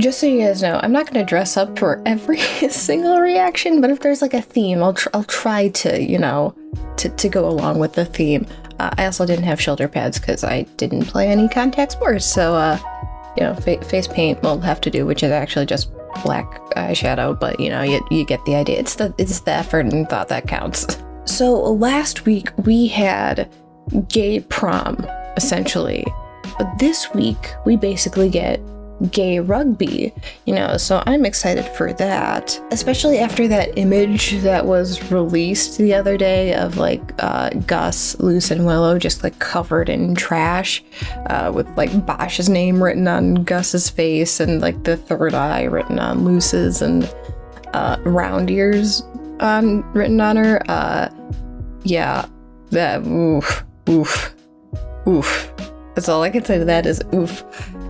Just so you guys know, I'm not going to dress up for every single reaction, but if there's like a theme, I'll try to, you know, to go along with the theme. I also didn't have shoulder pads because I didn't play any contact sports, so, you know, face paint will have to do, which is actually just black eyeshadow, but, you know, you get the idea. It's the effort and thought that counts. So last week we had gay prom, essentially, but this week we basically get gay rugby, you know, so I'm excited for that, especially after that image that was released the other day of like Gus, Luce, and Willow just like covered in trash, with like Bosch's name written on Gus's face and like the third eye written on Luce's and round ears written on her. Yeah, that oof. That's all I can say to that is oof.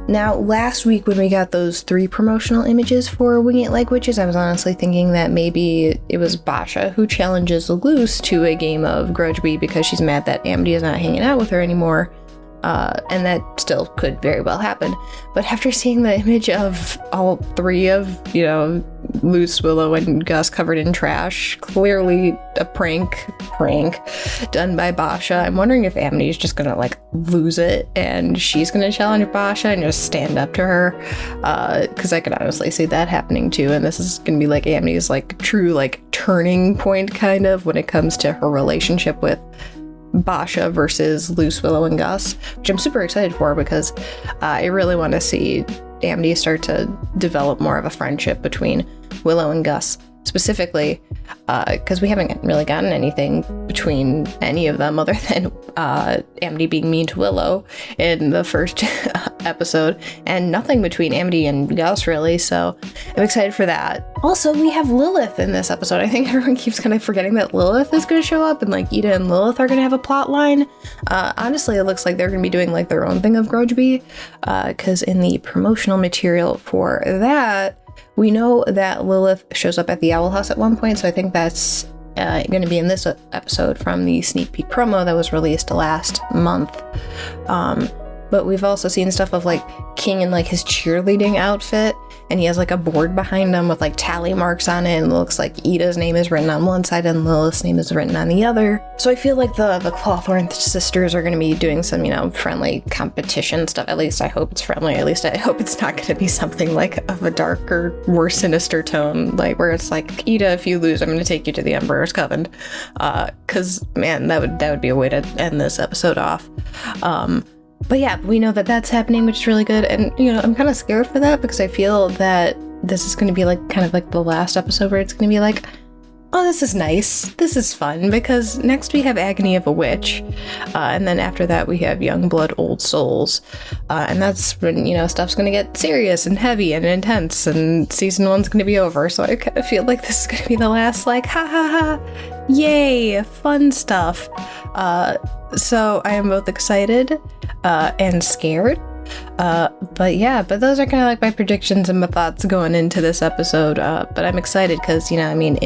Now, last week when we got those 3 promotional images for Wing It Like Witches, I was honestly thinking that maybe it was Basha who challenges Luce to a game of Grudgeby because she's mad that Amity is not hanging out with her anymore. And that still could very well happen. But after seeing the image of all 3 of, you know, Luce, Willow, and Gus covered in trash, clearly a prank done by Basha, I'm wondering if Amity is just gonna like lose it and she's gonna challenge Basha and just stand up to her. Because I could honestly see that happening too. And this is gonna be like Amity's like true like turning point kind of when it comes to her relationship with Basha versus Luce, Willow, and Gus, which I'm super excited for because I really want to see Amity start to develop more of a friendship between Willow and Gus, specifically because we haven't really gotten anything between any of them other than Amity being mean to Willow in the first episode, and nothing between Amity and Gus really, so I'm excited for that. Also, we have Lilith in this episode. I think everyone keeps kind of forgetting that Lilith is going to show up and like Ida and Lilith are going to have a plot line. Honestly, it looks like they're going to be doing like their own thing of Grudgeby, because in the promotional material for that, we know that Lilith shows up at the Owl House at one point, so I think that's going to be in this episode from the sneak peek promo that was released last month. But we've also seen stuff of like King in like his cheerleading outfit, and he has like a board behind him with like tally marks on it, and it looks like Ida's name is written on one side and Lilith's name is written on the other. So I feel like the Clawthorne sisters are going to be doing some, you know, friendly competition stuff. At least I hope it's friendly. At least I hope it's not going to be something like of a darker, more sinister tone, like where it's like, Ida, if you lose, I'm going to take you to the Emperor's Coven. Because man, that would be a way to end this episode off. But yeah, we know that that's happening, which is really good. And, you know, I'm kind of scared for that because I feel that this is going to be like kind of like the last episode where it's going to be like, oh, this is nice. This is fun, because next we have Agony of a Witch. And then after that we have Young Blood, Old Souls. And that's when, you know, stuff's going to get serious and heavy and intense and season 1's going to be over. So I kind of feel like this is going to be the last like, ha ha ha, yay, fun stuff. So I am both excited and scared. But yeah, but those are kind of like my predictions and my thoughts going into this episode. But I'm excited because, you know, I mean,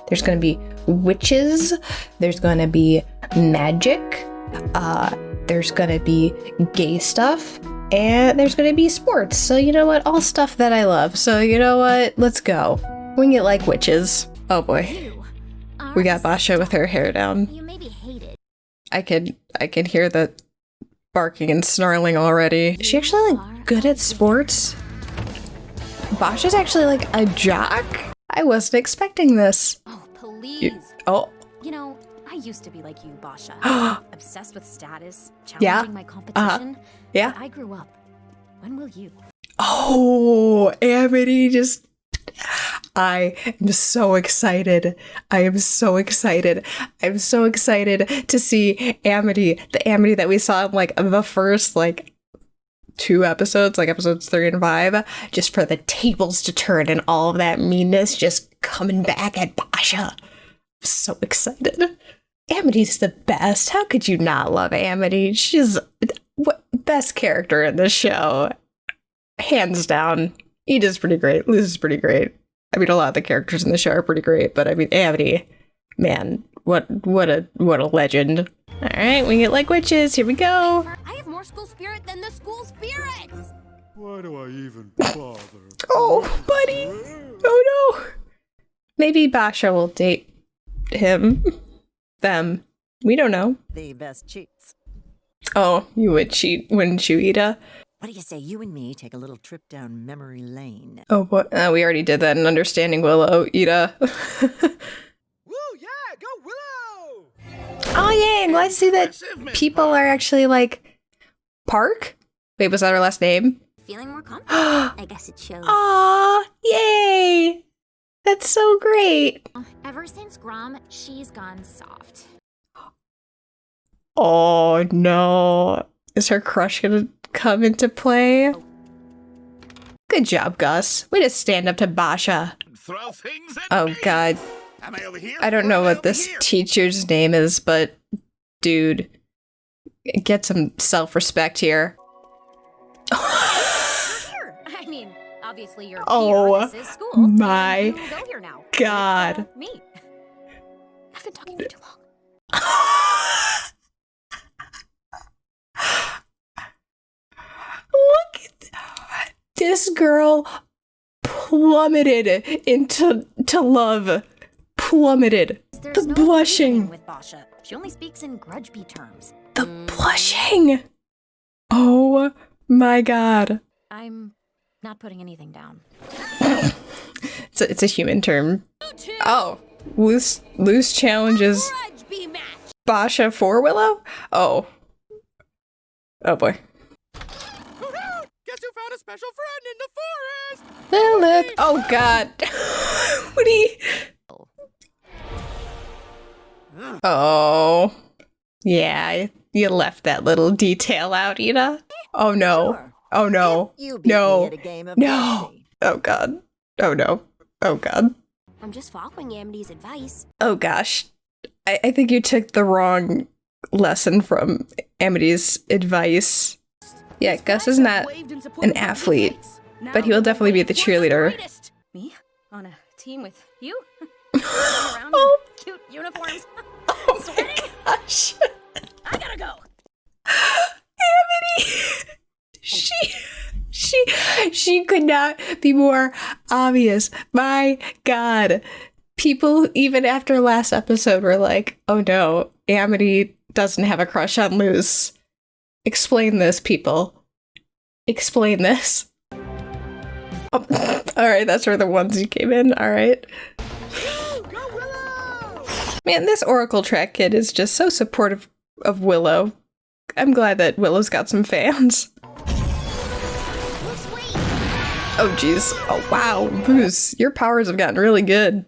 there's going to be witches, there's going to be magic, there's going to be gay stuff, and there's going to be sports. So you know what? All stuff that I love. So you know what? Let's go. Wing It Like Witches. Oh boy. We got Basha with her hair down. I can hear the barking and snarling already. Is she actually like good at sports? Basha's actually like a jock? I wasn't expecting this. Oh, please. You know, I used to be like you, Basha. Obsessed with status, challenging my competition. Yeah. But I grew up. When will you? Oh, Amity just... I am so excited. I'm so excited to see Amity, the Amity that we saw in like the first like 2 episodes, like episodes 3 and 5, just for the tables to turn and all of that meanness just coming back at Basha. I'm so excited. Amity's the best. How could you not love Amity? She's best character in the show. Hands down. Ida's pretty great. Luce is pretty great. I mean, a lot of the characters in the show are pretty great, but I mean, Amity, man, what a legend. All right, Wing It Like Witches. Here we go. I have more school spirit than the school spirits. Why do I even bother? Oh, buddy. Oh no. Maybe Basha will date him. Them. We don't know. The best cheats. Oh, you would cheat, wouldn't you, Ida? What do you say you and me take a little trip down memory lane? Oh, boy. We already did that in Understanding Willow, Ida. Woo, yeah, go Willow! Oh, yay. I'm glad to see that people are actually like Park? Wait, was that her last name? Feeling more confident? I guess it shows. Aw, yay. That's so great. Ever since Grom, she's gone soft. Oh, no. Is her crush gonna come into play? Good job, Gus. Way to stand up to Basha. Throw things at Oh, me. God. Am I over here? I don't know Or am I what this over here? teacher's name is, but dude, get some self-respect here. Sure. I mean, obviously you're Oh, here. This is school. my You go here now. God. With, me. I've been talking for too long. Look at that. This girl plummeted into love. Plummeted. There's The no blushing. reasoning with Basha. She only speaks in grudge bee terms. The blushing. Oh my God. I'm not putting anything down. It's a human term. Oh, loose challenges. Basha for Willow? Oh. Oh boy. Guess who found a special friend in the forest? Lilith. Oh God. What do you? Oh. Yeah, you left that little detail out, Ida. Oh no. Sure. Oh no. You beat me No. at a game of No. Yahtzee. Oh God. Oh no. Oh God. I'm just following Amity's advice. Oh gosh. I think you took the wrong lesson from Amity's advice. Yeah, Gus is not an athlete, but he will definitely be the cheerleader. Me? On a team with you? Oh, Around in cute uniforms? oh my gosh. I gotta go! Amity! She could not be more obvious. My God. People, even after last episode, were like, oh no, Amity doesn't have a crush on Luz. Explain this, people. Explain this. Oh, alright, that's where the onesie came in. Alright. Go Willow! Man, this Oracle track kid is just so supportive of Willow. I'm glad that Willow's got some fans. Oh jeez. Oh wow, Luz, your powers have gotten really good.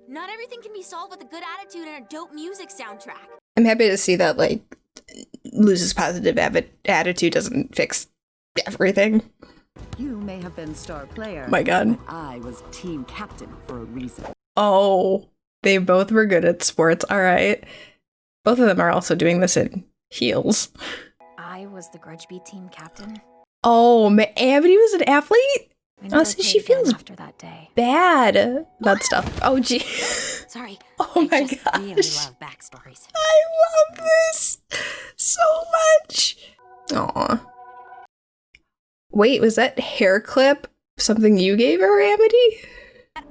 Not everything can be solved with a good attitude and a dope music soundtrack. I'm happy to see that, like, Luz's positive attitude doesn't fix everything. You may have been star player. My God. But I was team captain for a reason. Oh, they both were good at sports. All right. Both of them are also doing this in heels. I was the grudge bee team captain. Oh, Amity was an athlete? I never Oh, so played she again feels after that day. bad about stuff. Oh, gee. Sorry. Oh my I just really gosh. love backstories. I love this so much. Aw. Wait, was that hair clip something you gave her, Amity?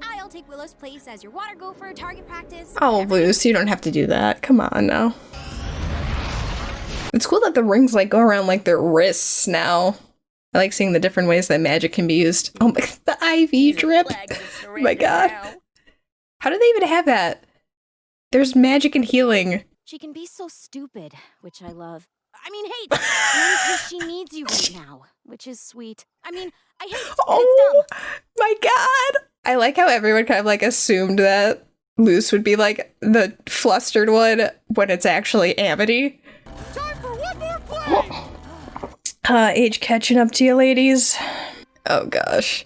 I'll take Willow's place as your water gopher, target practice. Oh, Luce, you don't have to do that. Come on now. It's cool that the rings like go around like their wrists now. I like seeing the different ways that magic can be used. Oh my, the IV drip. Oh my God. How do they even have that? There's magic and healing. She can be so stupid, which I love. I mean, hate! Because she needs you right now, which is sweet. I mean, I hate it, and Oh it's dumb. my God. I like how everyone kind of like assumed that Luce would be like the flustered one when it's actually Amity. Time for one more play! Age catching up to you, ladies. Oh gosh.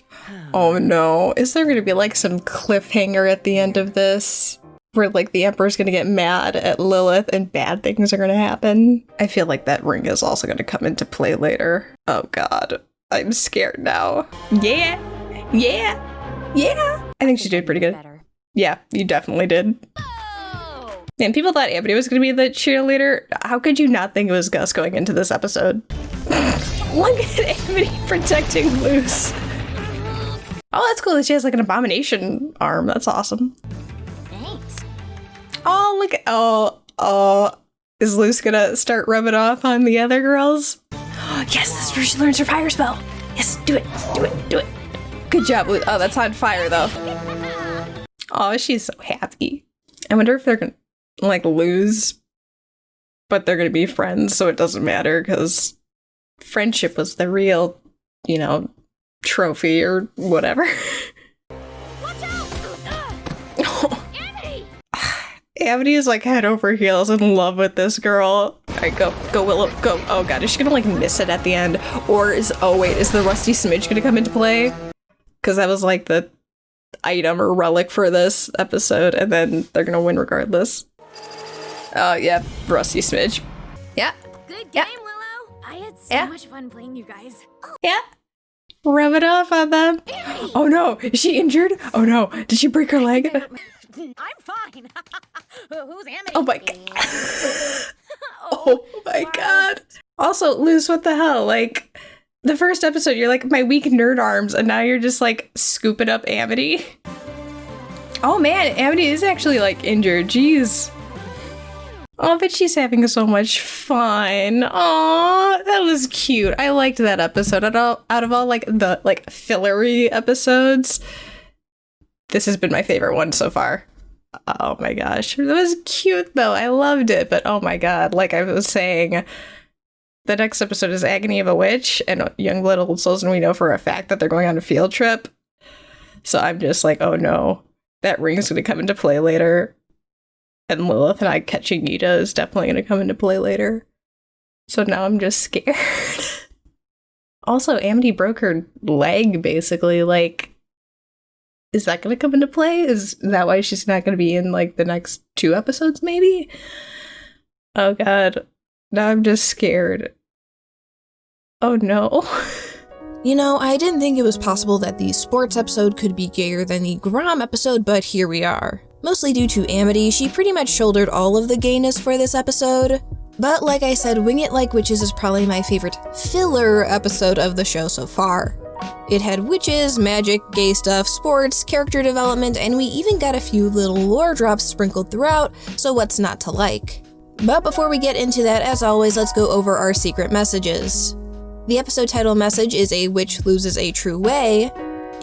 Oh no. Is there gonna be like some cliffhanger at the end of this? Where like the Emperor's gonna get mad at Lilith and bad things are gonna happen? I feel like that ring is also gonna come into play later. Oh God. I'm scared now. Yeah. Yeah. Yeah. I think she did pretty good. Better. Yeah, you definitely did. Oh! Man, people thought Amity was gonna be the cheerleader. How could you not think it was Gus going into this episode? Look at Amity protecting Luz. Oh, that's cool that she has like an abomination arm. That's awesome. Thanks. Oh, look at, oh, is Luz gonna start rubbing off on the other girls? Yes, that's where she learns her fire spell. Yes, do it, do it, do it. Good job, Luz. Oh, that's on fire though. Oh, she's so happy. I wonder if they're gonna like lose, but they're gonna be friends, so it doesn't matter because friendship was the real, you know, trophy or whatever. Watch out! Oh. Amity! Amity is like head over heels in love with this girl. All right, go Willow, go. Oh god, is she gonna like miss it at the end? Or is the rusty smidge gonna come into play? Because that was like the item or relic for this episode, and then they're gonna win regardless. Oh yeah, rusty smidge. Yeah. Good game, Yeah. Willow. I had so Yeah. much fun playing you guys. Yeah. Rub it off on them. Oh no, is she injured? Oh no, did she break her leg? I'm fine. Who's Amity? Oh my god. Oh my god. Also, Luz, what the hell? Like, the first episode, you're like, my weak nerd arms, and now you're just like scooping up Amity. Oh man, Amity is actually like injured. Jeez. Oh, but she's having so much fun. Aw, that was cute. I liked that episode. Out of all like the like fillery episodes, this has been my favorite one so far. Oh my gosh. That was cute though. I loved it. But oh my god, like I was saying, the next episode is Agony of a Witch and Young Blood Old Souls, and we know for a fact that they're going on a field trip. So I'm just like, oh no, that ring's gonna come into play later. And Lilith and I catching Nita is definitely going to come into play later. So now I'm just scared. Also, Amity broke her leg, basically. Like, is that going to come into play? Is that why she's not going to be in, like, the next 2 episodes, maybe? Oh, God. Now I'm just scared. Oh, no. You know, I didn't think it was possible that the sports episode could be gayer than the Grom episode, but here we are. Mostly due to Amity, she pretty much shouldered all of the gayness for this episode. But like I said, Wing It Like Witches is probably my favorite filler episode of the show so far. It had witches, magic, gay stuff, sports, character development, and we even got a few little lore drops sprinkled throughout, so what's not to like? But before we get into that, as always, let's go over our secret messages. The episode title message is a witch loses a true way,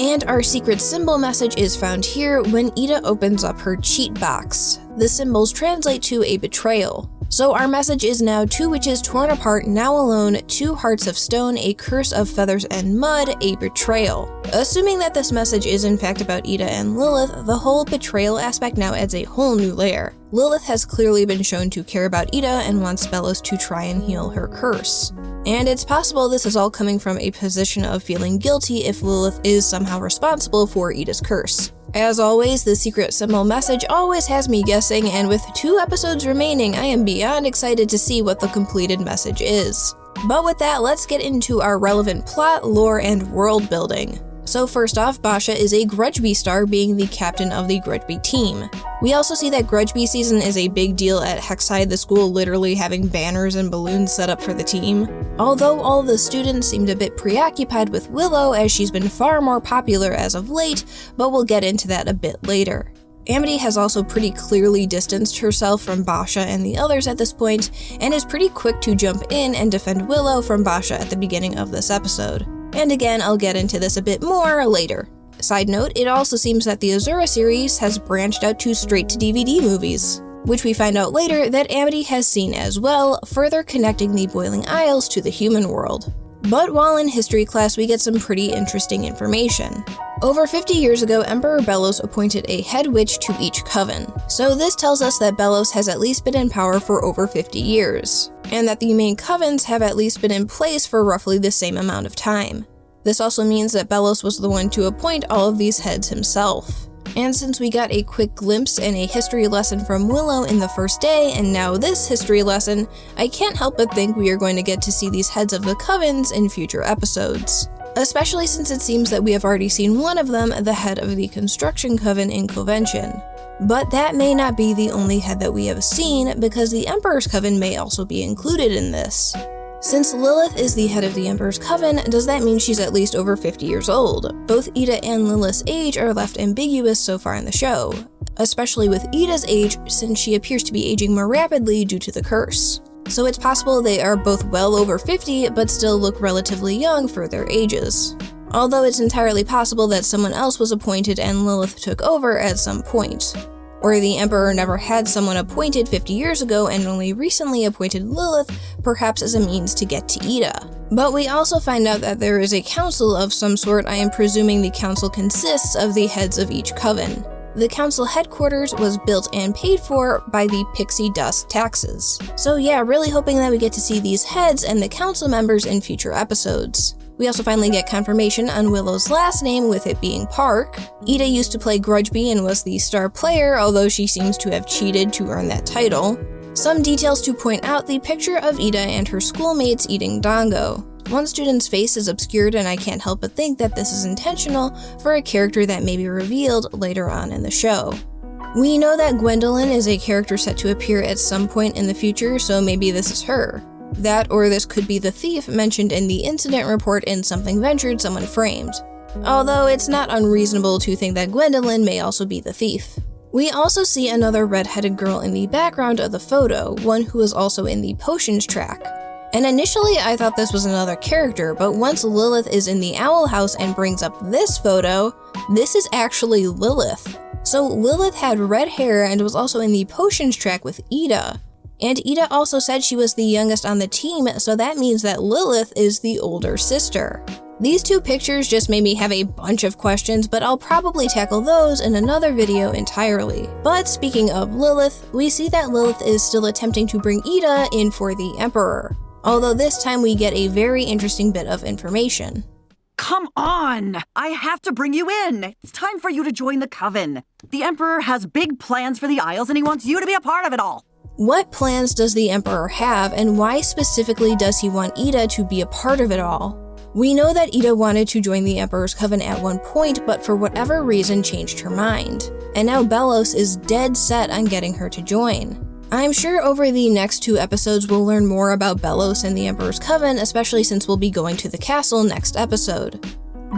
and our secret symbol message is found here when Ida opens up her cheat box. The symbols translate to a betrayal. So our message is now 2 witches torn apart, now alone, 2 hearts of stone, a curse of feathers and mud, a betrayal. Assuming that this message is in fact about Ida and Lilith, the whole betrayal aspect now adds a whole new layer. Lilith has clearly been shown to care about Ida and wants Bellows to try and heal her curse. And it's possible this is all coming from a position of feeling guilty if Lilith is somehow responsible for Ida's curse. As always, the secret symbol message always has me guessing, and with 2 episodes remaining, I am beyond excited to see what the completed message is. But with that, let's get into our relevant plot, lore, and world building. So first off, Basha is a Grudgeby star, being the captain of the Grudgeby team. We also see that Grudgeby season is a big deal at Hexside, the school literally having banners and balloons set up for the team. Although all the students seemed a bit preoccupied with Willow, as she's been far more popular as of late, but we'll get into that a bit later. Amity has also pretty clearly distanced herself from Basha and the others at this point, and is pretty quick to jump in and defend Willow from Basha at the beginning of this episode. And again, I'll get into this a bit more later. Side note, it also seems that the Azura series has branched out to straight-to-DVD movies, which we find out later that Amity has seen as well, further connecting the Boiling Isles to the human world. But while in history class, we get some pretty interesting information. Over 50 years ago, Emperor Bellows appointed a head witch to each coven. So this tells us that Bellows has at least been in power for over 50 years, and that the main covens have at least been in place for roughly the same amount of time. This also means that Bellows was the one to appoint all of these heads himself. And since we got a quick glimpse and a history lesson from Willow in the first day, and now this history lesson, I can't help but think we are going to get to see these heads of the covens in future episodes. Especially since it seems that we have already seen one of them, the head of the construction coven in Convention. But that may not be the only head that we have seen, because the Emperor's Coven may also be included in this. Since Lilith is the head of the Emperor's Coven, does that mean she's at least over 50 years old? Both Ida and Lilith's age are left ambiguous so far in the show, especially with Ida's age since she appears to be aging more rapidly due to the curse. So it's possible they are both well over 50 but still look relatively young for their ages. Although it's entirely possible that someone else was appointed and Lilith took over at some point. Or the Emperor never had someone appointed 50 years ago and only recently appointed Lilith, perhaps as a means to get to Ida. But we also find out that there is a council of some sort. I am presuming the council consists of the heads of each coven. The council headquarters was built and paid for by the Pixie Dust taxes. So yeah, really hoping that we get to see these heads and the council members in future episodes. We also finally get confirmation on Willow's last name, with it being Park. Ida used to play Grudgeby and was the star player, although she seems to have cheated to earn that title. Some details to point out: the picture of Ida and her schoolmates eating dango. One student's face is obscured, and I can't help but think that this is intentional for a character that may be revealed later on in the show. We know that Gwendolyn is a character set to appear at some point in the future, so maybe this is her. That, or this could be the thief mentioned in the incident report in Something Ventured, Someone Framed. Although it's not unreasonable to think that Gwendolyn may also be the thief. We also see another red-headed girl in the background of the photo, one who is also in the potions track. And initially I thought this was another character, but once Lilith is in the Owl House and brings up this photo, this is actually Lilith. So Lilith had red hair and was also in the potions track with Ida. And Ida also said she was the youngest on the team, so that means that Lilith is the older sister. These two pictures just made me have a bunch of questions, but I'll probably tackle those in another video entirely. But speaking of Lilith, we see that Lilith is still attempting to bring Ida in for the Emperor. Although this time we get a very interesting bit of information. Come on! I have to bring you in! It's time for you to join the Coven. The Emperor has big plans for the Isles and he wants you to be a part of it all. What plans does the Emperor have, and why specifically does he want Ida to be a part of it all? We know that Ida wanted to join the Emperor's Coven at one point, but for whatever reason changed her mind. And now Belos is dead set on getting her to join. I'm sure over the next 2 episodes we'll learn more about Belos and the Emperor's Coven, especially since we'll be going to the castle next episode.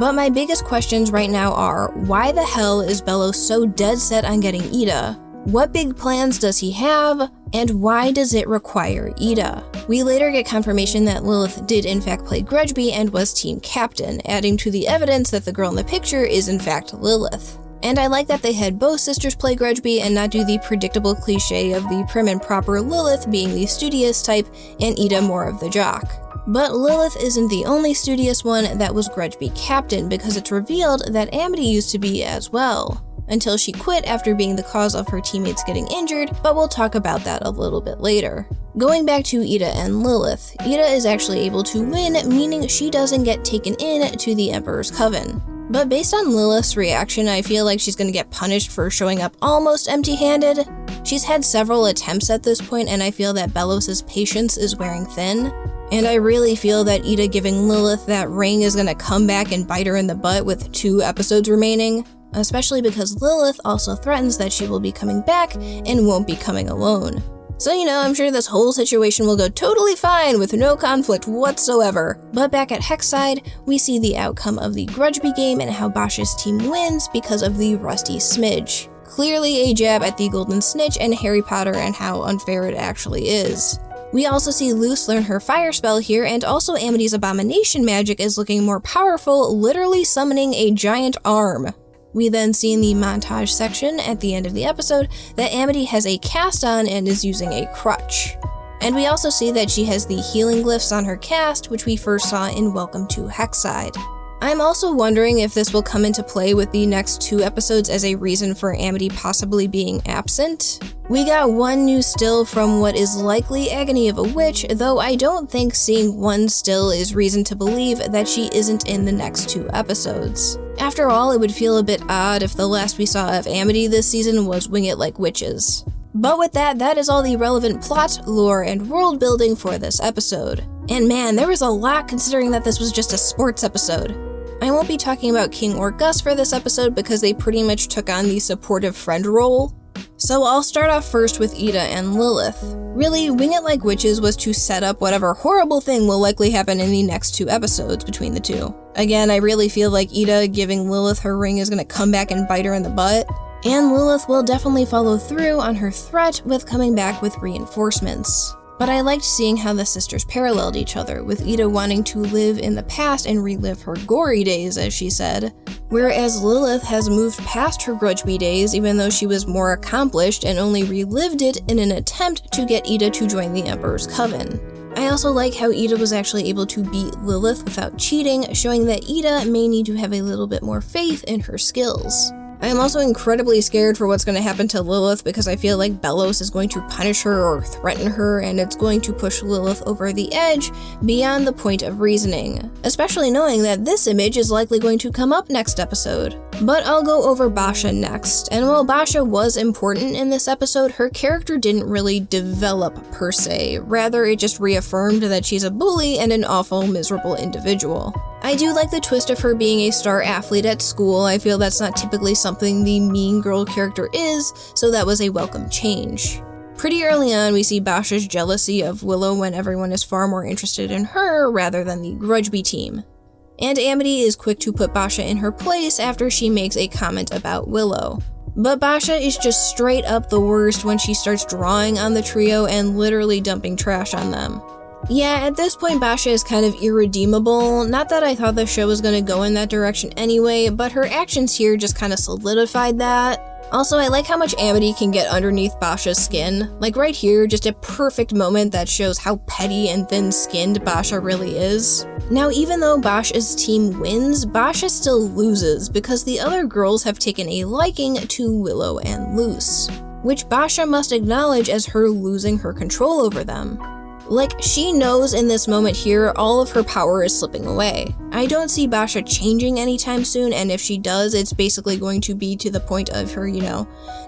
But my biggest questions right now are, why the hell is Belos so dead set on getting Ida? What big plans does he have, and why does it require Ida? We later get confirmation that Lilith did in fact play Grudgeby and was team captain, adding to the evidence that the girl in the picture is in fact Lilith. And I like that they had both sisters play Grudgeby and not do the predictable cliche of the prim and proper Lilith being the studious type and Ida more of the jock. But Lilith isn't the only studious one that was Grudgeby captain, because it's revealed that Amity used to be as well. Until she quit after being the cause of her teammates getting injured, but we'll talk about that a little bit later. Going back to Ida and Lilith, Ida is actually able to win, meaning she doesn't get taken in to the Emperor's Coven. But based on Lilith's reaction, I feel like she's gonna get punished for showing up almost empty-handed. She's had several attempts at this point, and I feel that Belos's patience is wearing thin. And I really feel that Ida giving Lilith that ring is gonna come back and bite her in the butt with 2 episodes remaining. Especially because Lilith also threatens that she will be coming back and won't be coming alone. So I'm sure this whole situation will go totally fine with no conflict whatsoever. But back at Hexside, we see the outcome of the Grudgeby game and how Bosch's team wins because of the Rusty Smidge. Clearly a jab at the Golden Snitch and Harry Potter and how unfair it actually is. We also see Luce learn her fire spell here, and also Amity's abomination magic is looking more powerful, literally summoning a giant arm. We then see in the montage section at the end of the episode that Amity has a cast on and is using a crutch. And we also see that she has the healing glyphs on her cast, which we first saw in Welcome to Hexside. I'm also wondering if this will come into play with the next 2 episodes as a reason for Amity possibly being absent. We got one new still from what is likely Agony of a Witch, though I don't think seeing one still is reason to believe that she isn't in the next 2 episodes. After all, it would feel a bit odd if the last we saw of Amity this season was Wing It Like Witches. But with that is all the relevant plot, lore, and world building for this episode. And man, there was a lot considering that this was just a sports episode. I won't be talking about King or Gus for this episode because they pretty much took on the supportive friend role. So I'll start off first with Ida and Lilith. Really, Wing It Like Witches was to set up whatever horrible thing will likely happen in the next 2 episodes between the two. Again, I really feel like Ida giving Lilith her ring is gonna come back and bite her in the butt, and Lilith will definitely follow through on her threat with coming back with reinforcements. But I liked seeing how the sisters paralleled each other, with Ida wanting to live in the past and relive her gory days, as she said, whereas Lilith has moved past her grudge-bee days even though she was more accomplished and only relived it in an attempt to get Ida to join the Emperor's Coven. I also like how Ida was actually able to beat Lilith without cheating, showing that Ida may need to have a little bit more faith in her skills. I am also incredibly scared for what's going to happen to Lilith because I feel like Belos is going to punish her or threaten her, and it's going to push Lilith over the edge beyond the point of reasoning, especially knowing that this image is likely going to come up next episode. But I'll go over Basha next, and while Basha was important in this episode, her character didn't really develop per se, rather it just reaffirmed that she's a bully and an awful, miserable individual. I do like the twist of her being a star athlete at school. I feel that's not typically something the mean girl character is, so that was a welcome change. Pretty early on, we see Basha's jealousy of Willow when everyone is far more interested in her rather than the Grudge-bee team. And Amity is quick to put Basha in her place after she makes a comment about Willow. But Basha is just straight up the worst when she starts drawing on the trio and literally dumping trash on them. Yeah, at this point Basha is kind of irredeemable. Not that I thought the show was going to go in that direction anyway, but her actions here just kind of solidified that. Also, I like how much Amity can get underneath Basha's skin. Like right here, just a perfect moment that shows how petty and thin-skinned Basha really is. Now, even though Basha's team wins, Basha still loses because the other girls have taken a liking to Willow and Luce, which Basha must acknowledge as her losing her control over them. Like, she knows in this moment here all of her power is slipping away. I don't see Basha changing anytime soon, and if she does, it's basically going to be to the point of her,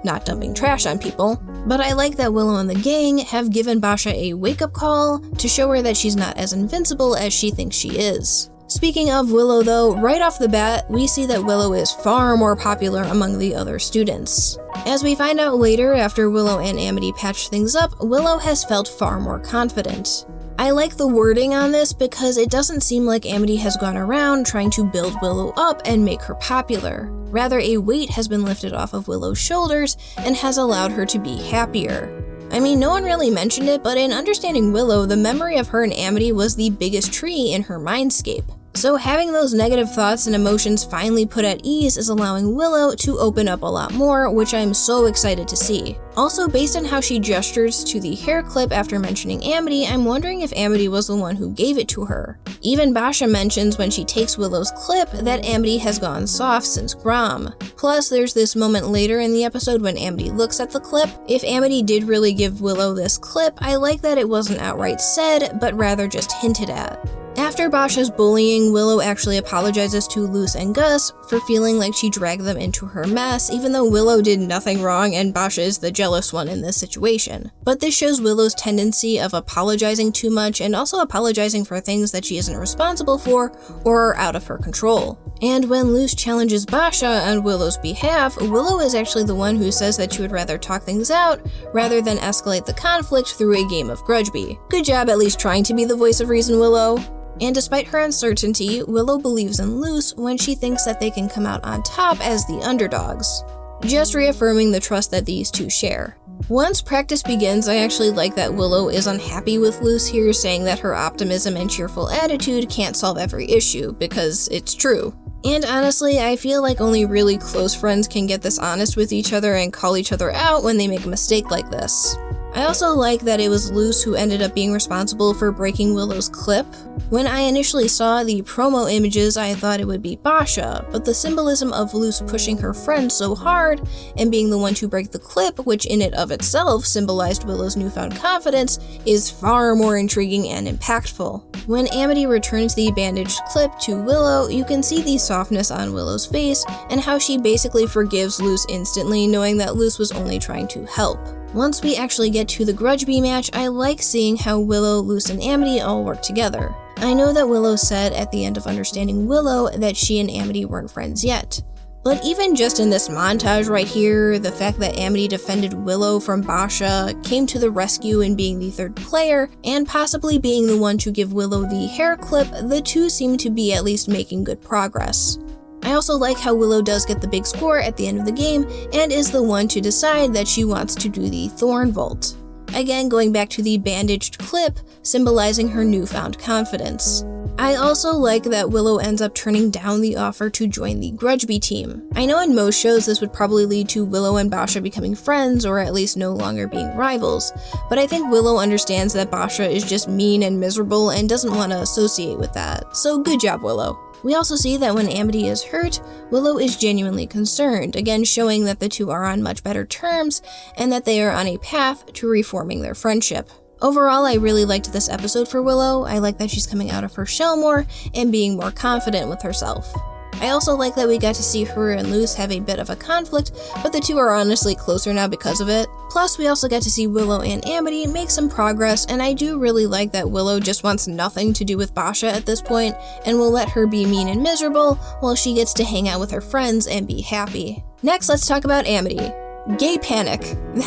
not dumping trash on people. But I like that Willow and the gang have given Basha a wake-up call to show her that she's not as invincible as she thinks she is. Speaking of Willow though, right off the bat, we see that Willow is far more popular among the other students. As we find out later, after Willow and Amity patch things up, Willow has felt far more confident. I like the wording on this because it doesn't seem like Amity has gone around trying to build Willow up and make her popular. Rather, a weight has been lifted off of Willow's shoulders and has allowed her to be happier. I mean, no one really mentioned it, but in understanding Willow, the memory of her and Amity was the biggest tree in her mindscape. So having those negative thoughts and emotions finally put at ease is allowing Willow to open up a lot more, which I'm so excited to see. Also, based on how she gestures to the hair clip after mentioning Amity, I'm wondering if Amity was the one who gave it to her. Even Basha mentions when she takes Willow's clip that Amity has gone soft since Grom. Plus, there's this moment later in the episode when Amity looks at the clip. If Amity did really give Willow this clip, I like that it wasn't outright said, but rather just hinted at. After Basha's bullying, Willow actually apologizes to Luce and Gus for feeling like she dragged them into her mess, even though Willow did nothing wrong and Basha is the jealous one in this situation. But this shows Willow's tendency of apologizing too much and also apologizing for things that she isn't responsible for or are out of her control. And when Luce challenges Basha on Willow's behalf, Willow is actually the one who says that she would rather talk things out rather than escalate the conflict through a game of Grudge-bee. Good job at least trying to be the voice of reason, Willow. And despite her uncertainty, Willow believes in Luce when she thinks that they can come out on top as the underdogs, just reaffirming the trust that these two share. Once practice begins, I actually like that Willow is unhappy with Luce here, saying that her optimism and cheerful attitude can't solve every issue, because it's true. And honestly, I feel like only really close friends can get this honest with each other and call each other out when they make a mistake like this. I also like that it was Luce who ended up being responsible for breaking Willow's clip. When I initially saw the promo images, I thought it would be Basha, but the symbolism of Luce pushing her friend so hard and being the one to break the clip, which in and of itself symbolized Willow's newfound confidence, is far more intriguing and impactful. When Amity returns the bandaged clip to Willow, you can see the softness on Willow's face and how she basically forgives Luce instantly, knowing that Luce was only trying to help. Once we actually get to the Grudge-bee match, I like seeing how Willow, Luce, and Amity all work together. I know that Willow said at the end of understanding Willow that she and Amity weren't friends yet, But even just in this montage right here, the fact that Amity defended Willow from Basha, came to the rescue in being the third player, and possibly being the one to give Willow the hair clip, the two seem to be at least making good progress. I also like how Willow does get the big score at the end of the game, and is the one to decide that she wants to do the Thorn Vault. Again, going back to the bandaged clip, symbolizing her newfound confidence. I also like that Willow ends up turning down the offer to join the Grudgeby team. I know in most shows this would probably lead to Willow and Basha becoming friends, or at least no longer being rivals, but I think Willow understands that Basha is just mean and miserable and doesn't want to associate with that. So good job, Willow. We also see that when Amity is hurt, Willow is genuinely concerned, again showing that the two are on much better terms, and that they are on a path to reforming their friendship. Overall, I really liked this episode for Willow. I like that she's coming out of her shell more, and being more confident with herself. I also like that we got to see her and Luz have a bit of a conflict, but the two are honestly closer now because of it. Plus, we also got to see Willow and Amity make some progress, and I do really like that Willow just wants nothing to do with Basha at this point, and will let her be mean and miserable, while she gets to hang out with her friends and be happy. Next, let's talk about Amity. Gay panic.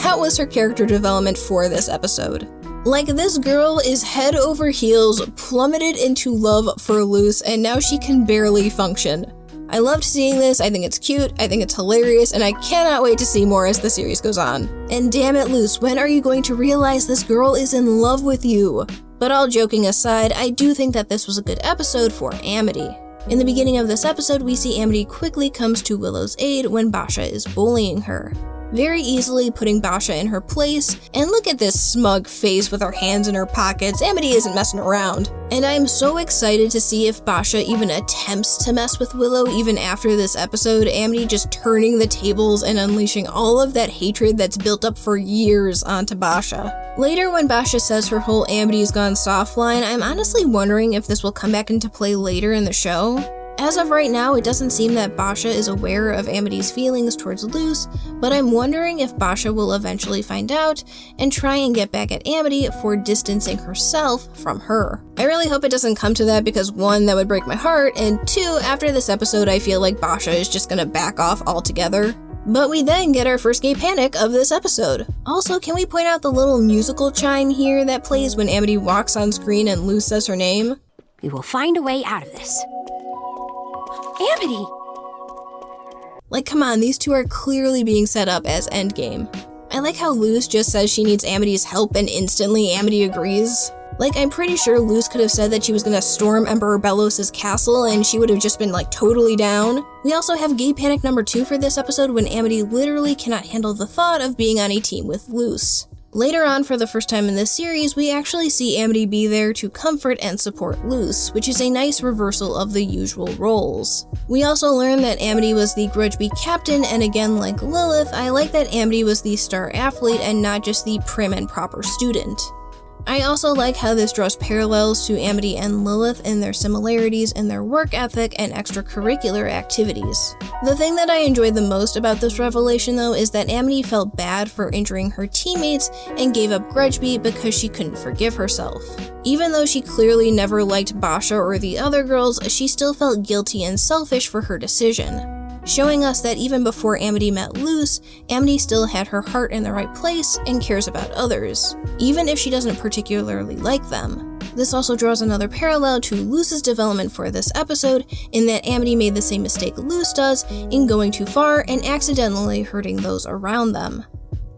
That was her character development for this episode. Like, this girl is head over heels, plummeted into love for Luz, and now she can barely function. I loved seeing this, I think it's cute, I think it's hilarious, and I cannot wait to see more as the series goes on. And damn it, Luz, when are you going to realize this girl is in love with you? But all joking aside, I do think that this was a good episode for Amity. In the beginning of this episode, we see Amity quickly comes to Willow's aid when Basha is bullying her, very easily putting Basha in her place, and look at this smug face with her hands in her pockets. Amity isn't messing around. And I'm so excited to see if Basha even attempts to mess with Willow even after this episode, Amity just turning the tables and unleashing all of that hatred that's built up for years onto Basha. Later, when Basha says her whole Amity's gone soft line, I'm honestly wondering if this will come back into play later in the show. As of right now, it doesn't seem that Basha is aware of Amity's feelings towards Luz, but I'm wondering if Basha will eventually find out and try and get back at Amity for distancing herself from her. I really hope it doesn't come to that because 1, that would break my heart, and 2, after this episode I feel like Basha is just gonna back off altogether. But we then get our first gay panic of this episode. Also, can we point out the little musical chime here that plays when Amity walks on screen and Luz says her name? We will find a way out of this. Amity! Like, come on, these two are clearly being set up as endgame. I like how Luz just says she needs Amity's help and instantly Amity agrees. Like, I'm pretty sure Luz could have said that she was gonna storm Emperor Belos' castle and she would have just been like totally down. We also have gay panic number 2 for this episode when Amity literally cannot handle the thought of being on a team with Luz. Later on, for the first time in this series, we actually see Amity be there to comfort and support Luz, which is a nice reversal of the usual roles. We also learn that Amity was the Grudgeby captain, and again, like Lilith, I like that Amity was the star athlete and not just the prim and proper student. I also like how this draws parallels to Amity and Lilith in their similarities in their work ethic and extracurricular activities. The thing that I enjoyed the most about this revelation though is that Amity felt bad for injuring her teammates and gave up Grudgeby because she couldn't forgive herself. Even though she clearly never liked Basha or the other girls, she still felt guilty and selfish for her decision, showing us that even before Amity met Luz, Amity still had her heart in the right place and cares about others, even if she doesn't particularly like them. This also draws another parallel to Luz's development for this episode, in that Amity made the same mistake Luz does in going too far and accidentally hurting those around them.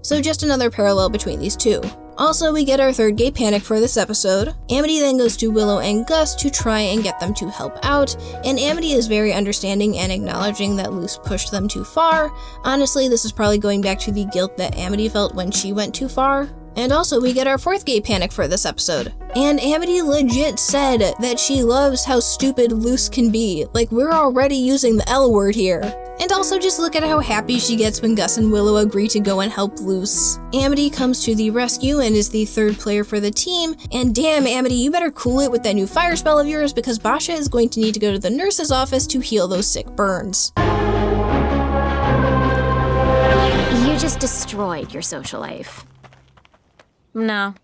So just another parallel between these two. Also, we get our third gay panic for this episode. Amity then goes to Willow and Gus to try and get them to help out, and Amity is very understanding and acknowledging that Luz pushed them too far. Honestly, this is probably going back to the guilt that Amity felt when she went too far. And also, we get our fourth gay panic for this episode. And Amity legit said that she loves how stupid Luz can be. Like, we're already using the L word here. And also just look at how happy she gets when Gus and Willow agree to go and help Luz. Amity comes to the rescue and is the third player for the team, and damn Amity, you better cool it with that new fire spell of yours because Basha is going to need to go to the nurse's office to heal those sick burns. You just destroyed your social life. No,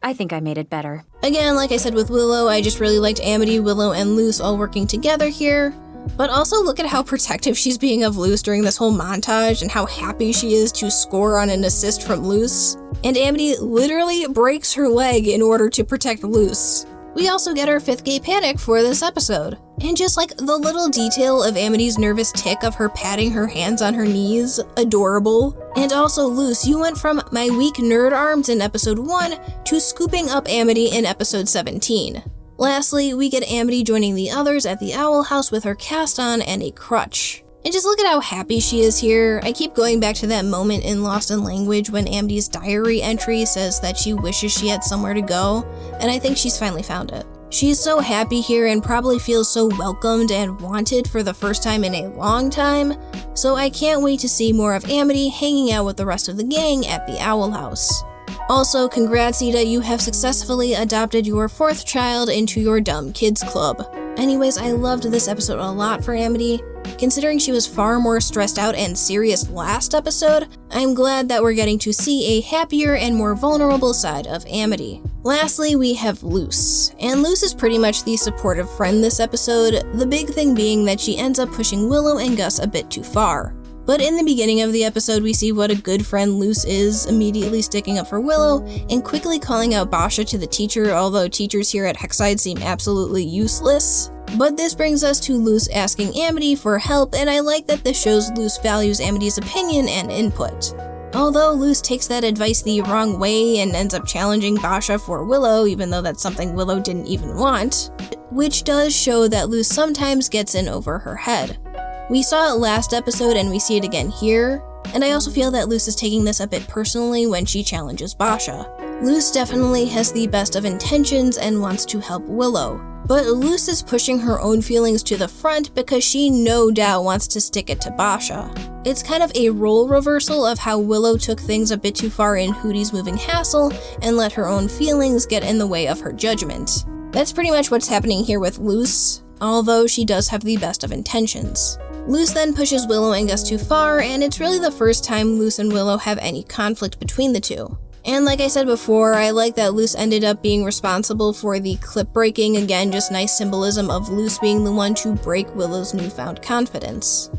I think I made it better. Again, like I said with Willow, I just really liked Amity, Willow, and Luz all working together here. But also look at how protective she's being of Luce during this whole montage and how happy she is to score on an assist from Luce. And Amity literally breaks her leg in order to protect Luce. We also get our 5th gay panic for this episode. And just like the little detail of Amity's nervous tick of her patting her hands on her knees, adorable. And also Luce, you went from my weak nerd arms in episode 1 to scooping up Amity in episode 17. Lastly, we get Amity joining the others at the Owl House with her cast on and a crutch. And just look at how happy she is here. I keep going back to that moment in Lost in Language when Amity's diary entry says that she wishes she had somewhere to go, and I think she's finally found it. She's so happy here and probably feels so welcomed and wanted for the first time in a long time, so I can't wait to see more of Amity hanging out with the rest of the gang at the Owl House. Also, congrats Ida, you have successfully adopted your 4th child into your dumb kids club. Anyways, I loved this episode a lot for Amity. Considering she was far more stressed out and serious last episode, I'm glad that we're getting to see a happier and more vulnerable side of Amity. Lastly, we have Luce. And Luce is pretty much the supportive friend this episode, the big thing being that she ends up pushing Willow and Gus a bit too far. But in the beginning of the episode, we see what a good friend Luce is, immediately sticking up for Willow and quickly calling out Basha to the teacher, although teachers here at Hexside seem absolutely useless. But this brings us to Luce asking Amity for help, and I like that this shows Luce values Amity's opinion and input. Although Luce takes that advice the wrong way and ends up challenging Basha for Willow, even though that's something Willow didn't even want, which does show that Luce sometimes gets in over her head. We saw it last episode and we see it again here, and I also feel that Luce is taking this a bit personally when she challenges Basha. Luce definitely has the best of intentions and wants to help Willow, but Luce is pushing her own feelings to the front because she no doubt wants to stick it to Basha. It's kind of a role reversal of how Willow took things a bit too far in Hootie's moving hassle and let her own feelings get in the way of her judgment. That's pretty much what's happening here with Luce, although she does have the best of intentions. Luce then pushes Willow and Gus too far, and it's really the first time Luce and Willow have any conflict between the two. And like I said before, I like that Luce ended up being responsible for the clip breaking, again just nice symbolism of Luce being the one to break Willow's newfound confidence.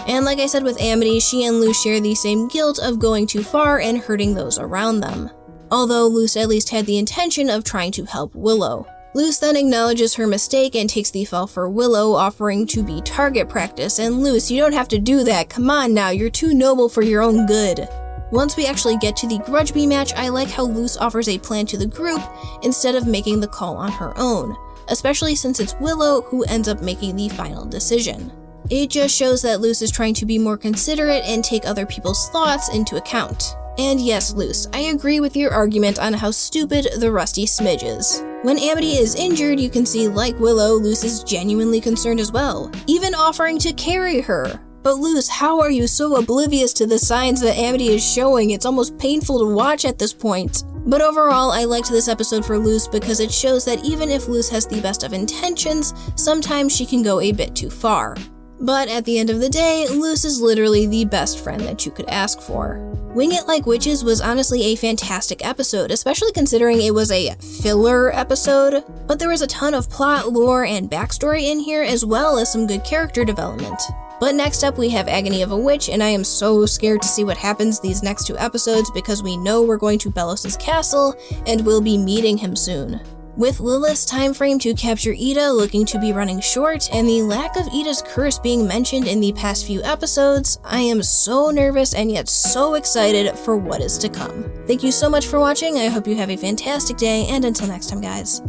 And like I said with Amity, she and Luce share the same guilt of going too far and hurting those around them. Although Luce at least had the intention of trying to help Willow. Luce then acknowledges her mistake and takes the fall for Willow, offering to be target practice, and Luce, you don't have to do that, come on now, you're too noble for your own good. Once we actually get to the Grudge Bee match, I like how Luce offers a plan to the group instead of making the call on her own, especially since it's Willow who ends up making the final decision. It just shows that Luce is trying to be more considerate and take other people's thoughts into account. And yes, Luce, I agree with your argument on how stupid the Rusty Smidge is. When Amity is injured, you can see, like Willow, Luce is genuinely concerned as well, even offering to carry her. But Luce, how are you so oblivious to the signs that Amity is showing? It's almost painful to watch at this point. But overall, I liked this episode for Luce because it shows that even if Luce has the best of intentions, sometimes she can go a bit too far. But at the end of the day, Luce is literally the best friend that you could ask for. Wing It Like Witches was honestly a fantastic episode, especially considering it was a filler episode, but there was a ton of plot, lore, and backstory in here, as well as some good character development. But next up we have Agony of a Witch, and I am so scared to see what happens these next 2 episodes because we know we're going to Belos's castle, and we'll be meeting him soon. With Lilith's time frame to capture Ida looking to be running short, and the lack of Ida's curse being mentioned in the past few episodes, I am so nervous and yet so excited for what is to come. Thank you so much for watching, I hope you have a fantastic day, and until next time guys,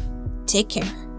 take care.